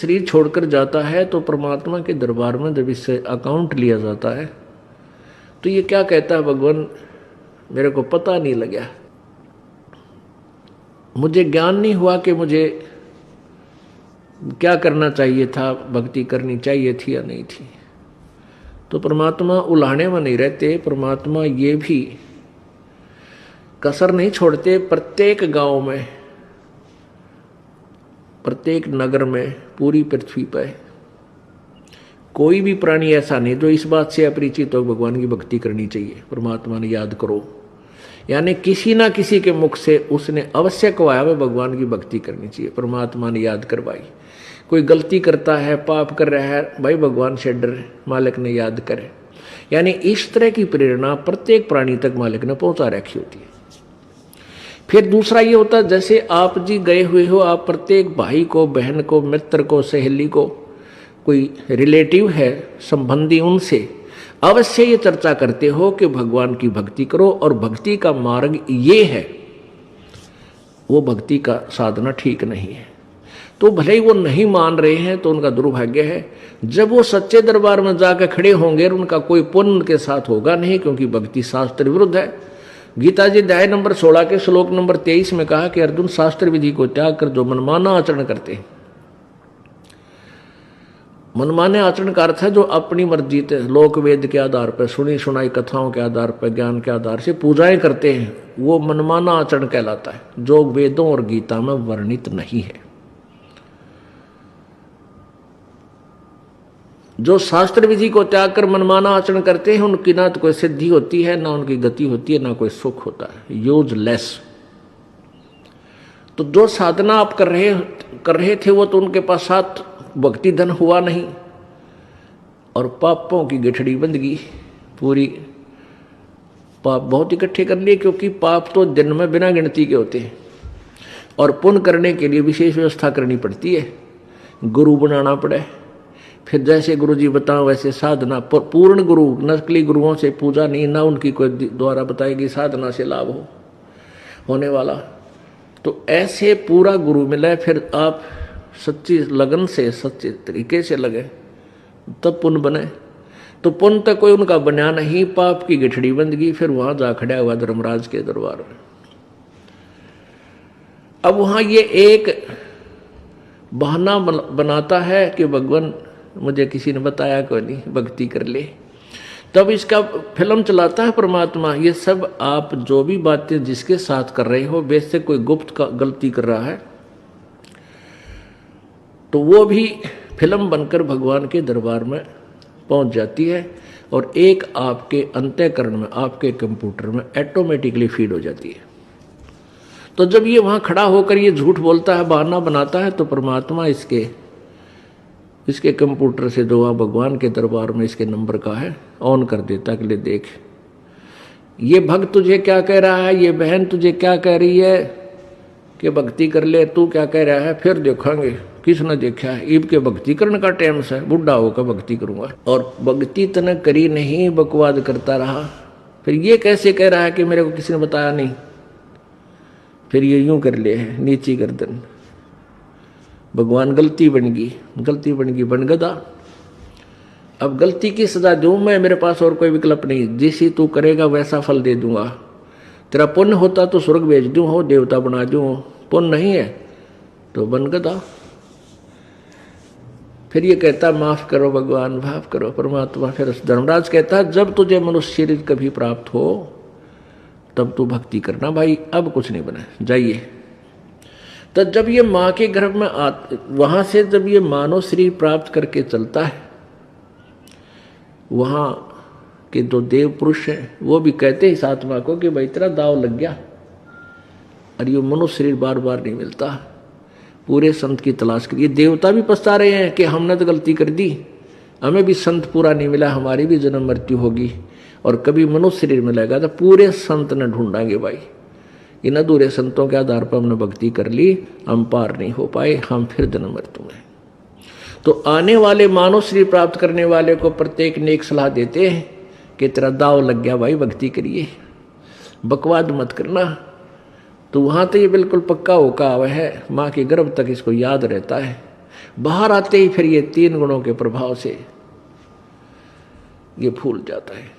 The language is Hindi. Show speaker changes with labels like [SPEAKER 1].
[SPEAKER 1] शरीर छोड़कर जाता है तो परमात्मा के दरबार में जब इससे अकाउंट लिया जाता है तो ये क्या कहता है, भगवान मेरे को पता नहीं लगा, मुझे ज्ञान नहीं हुआ कि मुझे क्या करना चाहिए था, भक्ति करनी चाहिए थी या नहीं थी। तो परमात्मा उलाहने में नहीं रहते, परमात्मा ये भी कसर नहीं छोड़ते। प्रत्येक गांव में, प्रत्येक नगर में, पूरी पृथ्वी पर कोई भी प्राणी ऐसा नहीं जो इस बात से अपरिचित हो भगवान की भक्ति करनी चाहिए, परमात्मा ने याद करो। यानी किसी ना किसी के मुख से उसने अवश्य कहवाया है भगवान की भक्ति करनी चाहिए, परमात्मा ने याद करवाई। कोई गलती करता है, पाप कर रहा है, भाई भगवान से डर, मालिक ने याद करे। यानी इस तरह की प्रेरणा प्रत्येक प्राणी तक मालिक ने पहुंचा रखी होती है। फिर दूसरा ये होता है, जैसे आप जी गए हुए हो, आप प्रत्येक भाई को, बहन को, मित्र को, सहेली को, कोई रिलेटिव है, संबंधी, उनसे अवश्य ये चर्चा करते हो कि भगवान की भक्ति करो और भक्ति का मार्ग ये है, वो भक्ति का साधना ठीक नहीं है। तो भले ही वो नहीं मान रहे हैं तो उनका दुर्भाग्य है। जब वो सच्चे दरबार में जाकर खड़े होंगे उनका कोई पुण्य उनके साथ होगा नहीं, क्योंकि भक्ति शास्त्र विरुद्ध है। गीता जी अध्याय नंबर 16 के श्लोक नंबर 23 में कहा कि अर्जुन, शास्त्र विधि को त्याग कर जो मनमाना आचरण करते हैं, मनमाने आचरण का अर्थ है जो अपनी मर्जी से लोक वेद के आधार पर, सुनी सुनाई कथाओं के आधार पर, ज्ञान के आधार से पूजाएं करते हैं, वो मनमाना आचरण कहलाता है, जो वेदों और गीता में वर्णित नहीं है। जो शास्त्र विधि को त्याग कर मनमाना आचरण करते हैं उनकी ना तो कोई सिद्धि होती है, ना उनकी गति होती है, ना कोई सुख होता है, यूजलेस। तो जो साधना आप कर रहे थे वो तो उनके पास साथ भक्ति धन हुआ नहीं और पापों की गठड़ी बंध गई पूरी। पाप बहुत इकट्ठे कर लिए, क्योंकि पाप तो दिन में बिना गिनती के होते हैं और पुण्य करने के लिए विशेष व्यवस्था करनी पड़ती है, गुरु बनाना पड़े। फिर जैसे गुरु जी बताओ वैसे साधना, पूर्ण गुरु, नकली गुरुओं से पूजा नहीं, ना उनकी कोई द्वारा बताएगी साधना से लाभ होने वाला। तो ऐसे पूरा गुरु मिले, फिर आप सच्ची लगन से, सच्चे तरीके से लगे, तब पुण्य बने। तो पुण्य तक कोई उनका बना नहीं, पाप की गठड़ी बंद गई। फिर वहां जा खड़ा हुआ धर्मराज के दरबार में। अब वहां ये एक बहाना बनाता है कि भगवान मुझे किसी ने बताया कोई नहीं, भक्ति कर ले। तब इसका फिल्म चलाता है परमात्मा। ये सब आप जो भी बातें जिसके साथ कर रहे हो, वैसे कोई गुप्त का गलती कर रहा है तो वो भी फिल्म बनकर भगवान के दरबार में पहुंच जाती है और एक आपके अंतःकरण में, आपके कंप्यूटर में ऑटोमेटिकली फीड हो जाती है। तो जब ये वहां खड़ा होकर ये झूठ बोलता है, बहाना बनाता है, तो परमात्मा इसके कंप्यूटर से जो वहाँ भगवान के दरबार में इसके नंबर का है ऑन कर देता है कि ले देख, ये भक्त तुझे क्या कह रहा है, ये बहन तुझे क्या कह रही है कि भक्ति कर ले, तू क्या कह रहा है, फिर देखेंगे किसने देखा है। ईब के भक्ति करने का टाइम से, बुढ़ा होकर भक्ति करूंगा। और भक्ति तने करी नहीं, बकवाद करता रहा। फिर ये कैसे कह रहा है कि मेरे को किसी ने बताया नहीं। फिर ये यूं कर ले, नीची गर्दन, भगवान गलती बन गई, बन गदा। अब गलती की सजा दूं मैं, मेरे पास और कोई विकल्प नहीं। जैसी तू करेगा वैसा फल दे दूंगा। तेरा पुण्य होता तो स्वर्ग भेज दूं, हो देवता बना दूं, पुण्य नहीं है तो बन गदा। फिर ये कहता माफ करो भगवान, माफ करो परमात्मा। फिर धर्मराज कहता जब तुझे मनुष्य शरीर कभी प्राप्त हो तब तू भक्ति करना भाई, अब कुछ नहीं बना, जाइए। तो जब ये माँ के गर्भ में वहां से जब ये मानव शरीर प्राप्त करके चलता है, वहां के जो देव पुरुष हैं वो भी कहते हैं इस आत्मा को कि भाई तेरा दाव लग गया और ये मनुष्य शरीर बार बार नहीं मिलता, पूरे संत की तलाश करिए। देवता भी पछता रहे हैं कि हमने तो गलती कर दी, हमें भी संत पूरा नहीं मिला, हमारी भी जन्म मृत्यु होगी और कभी मनुष्य शरीर मिलेगा तो पूरे संत ने ढूंढाएंगे भाई। इन अधूरे संतों के आधार पर हमने भक्ति कर ली, हम पार नहीं हो पाए, हम फिर जन्म मृत्यु में। तो आने वाले मानव शरीर प्राप्त करने वाले को प्रत्येक ने एक सलाह देते हैं कि तेरा दाव लग गया भाई, भक्ति करिए, बकवाद मत करना। तो वहाँ तो ये बिल्कुल पक्का होका हुआ है, माँ के गर्भ तक इसको याद रहता है। बाहर आते ही फिर ये 3 गुणों के प्रभाव से ये फूल जाता है।